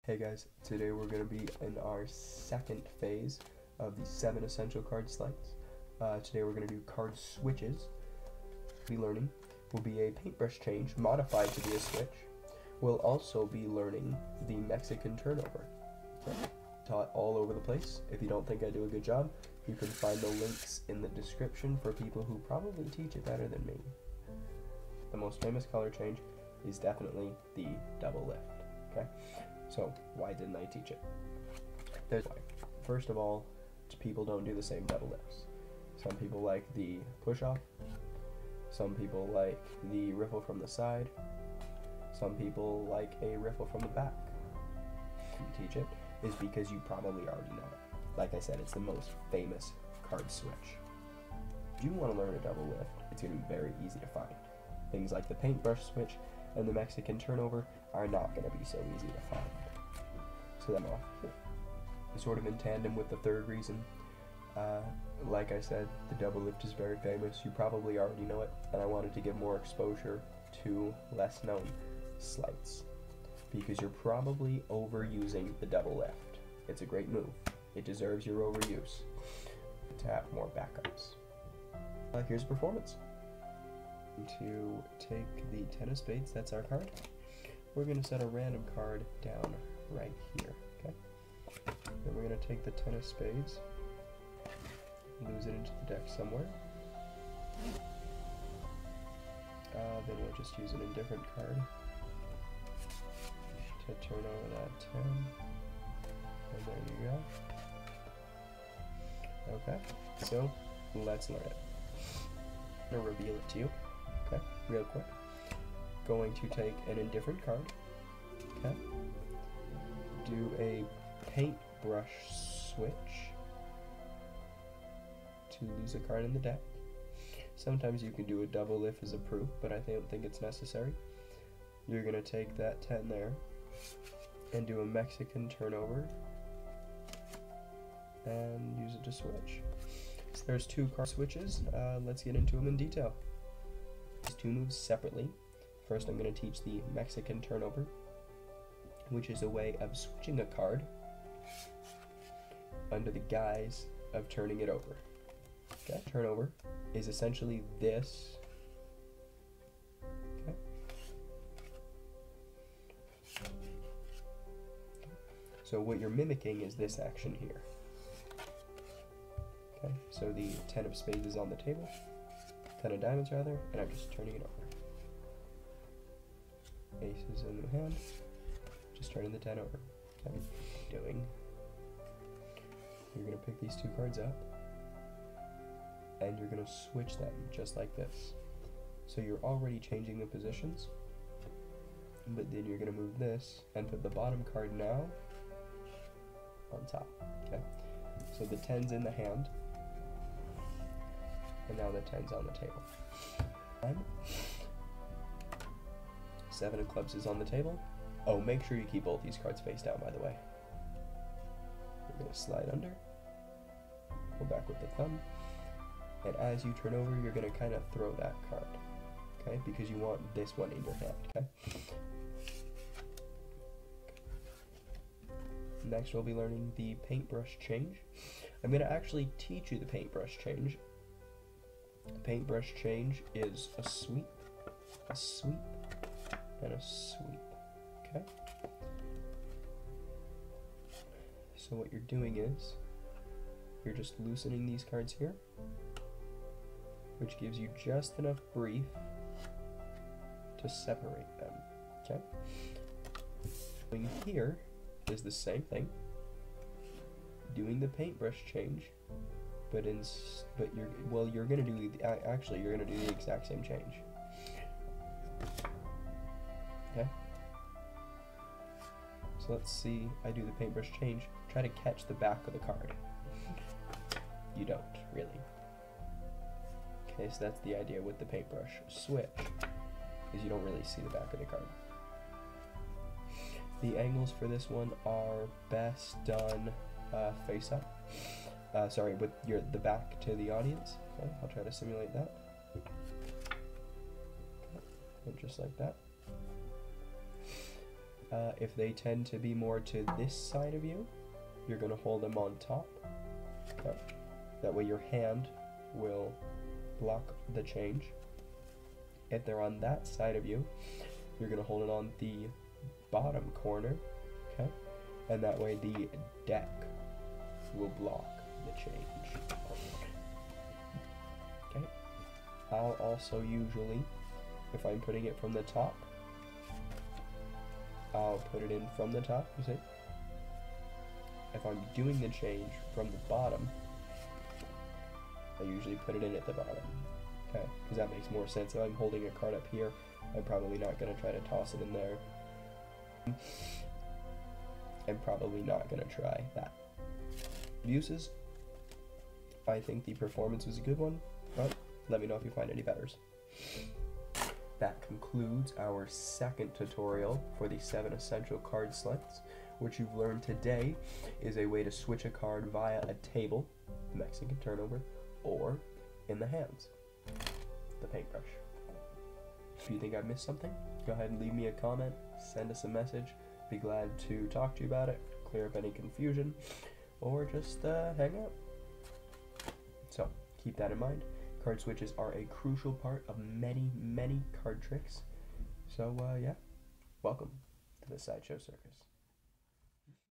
Hey guys, today we're going to be in our second phase of the 7 Essential Card Sleights. Today we're going to do card switches. Learning will be a paintbrush change modified to be a switch. We'll also be learning the Mexican turnover. Taught all over the place. If you don't think I do a good job, you can find the links in the description for people who probably teach it better than me. The most famous color change is definitely the double lift. Okay? So, why didn't I teach it? There's why. First of all, people don't do the same double lifts. Some people like the push-off. Some people like the riffle from the side. Some people like a riffle from the back. You teach it is because you probably already know it. Like I said, it's the most famous card switch. If you want to learn a double lift, it's going to be very easy to find. Things like the Paintbrush Switch and the Mexican turnover are not going to be so easy to find. So I'm off here. Sort of in tandem with the third reason, like I said, the double lift is very famous. You probably already know it, and I wanted to give more exposure to less known sleights because you're probably overusing the double lift. It's a great move. It deserves your overuse to have more backups. Here's performance. To take the 10 of spades, that's our card. We're going to set a random card down right here, okay? Then we're going to take the 10 of spades, lose it into the deck somewhere. Then we'll just use an indifferent card to turn over that 10. And there you go. Okay, so let's learn it. I'm going to reveal it to you. Okay, real quick. Going to take an indifferent card. Okay. Do a Paintbrush Switch to lose a card in the deck. Sometimes you can do a double lift as a proof, but I don't think it's necessary. You're going to take that 10 there and do a Mexican turnover and use it to switch. So there's two card switches. Let's get into them in detail. These two moves separately. First, I'm going to teach the Mexican turnover, which is a way of switching a card under the guise of turning it over. Okay, turnover is essentially this. Okay. So what you're mimicking is this action here. Okay, so the 10 of spades is on the table, 10 of diamonds rather, and I'm just turning it over. Ace is in the hand, just turning the 10 over. Okay. Doing. You're going to pick these two cards up, and you're going to switch them just like this. So you're already changing the positions, but then you're going to move this and put the bottom card now on top. Okay. So the 10's in the hand, and now the 10's on the table. 7 of clubs is on the table. Oh, make sure you keep both these cards face down, by the way. You're going to slide under, go back with the thumb, and as you turn over, you're going to kind of throw that card, okay? Because you want this one in your hand, okay? Next, we'll be learning the paintbrush change. I'm going to actually teach you the paintbrush change. The paintbrush change is a sweep, and a sweep, okay? So what you're doing is, you're just loosening these cards here, which gives you just enough brief to separate them, okay? Doing here is the same thing, doing the paintbrush change, but you're gonna do the exact same change. Okay. So let's see. I do the paintbrush change. Try to catch the back of the card. You don't really. Okay, so that's the idea with the paintbrush switch, is you don't really see the back of the card. The angles for this one are best done face up. Sorry, with the back to the audience. Okay, I'll try to simulate that. Okay, and just like that. If they tend to be more to this side of you, you're going to hold them on top. Okay. That way your hand will block the change. If they're on that side of you, you're going to hold it on the bottom corner. Okay. And that way the deck will block the change. Okay. I'll also usually, if I'm putting it from the top, I'll put it in from the top, you see? If I'm doing the change from the bottom, I usually put it in at the bottom. Okay, because that makes more sense. If I'm holding a card up here, I'm probably not going to try to toss it in there. I'm probably not going to try that. Uses, I think the performance was a good one, but let me know if you find any betters. That concludes our second tutorial for the 7 Essential Card Sleights. What you've learned today is a way to switch a card via a table, the Mexican turnover, or in the hands, the paintbrush. If you think I missed something, go ahead and leave me a comment, send us a message. Be glad to talk to you about it, clear up any confusion, or just hang out. So, keep that in mind. Card switches are a crucial part of many, many card tricks. So, yeah, welcome to the Sideshow Circus.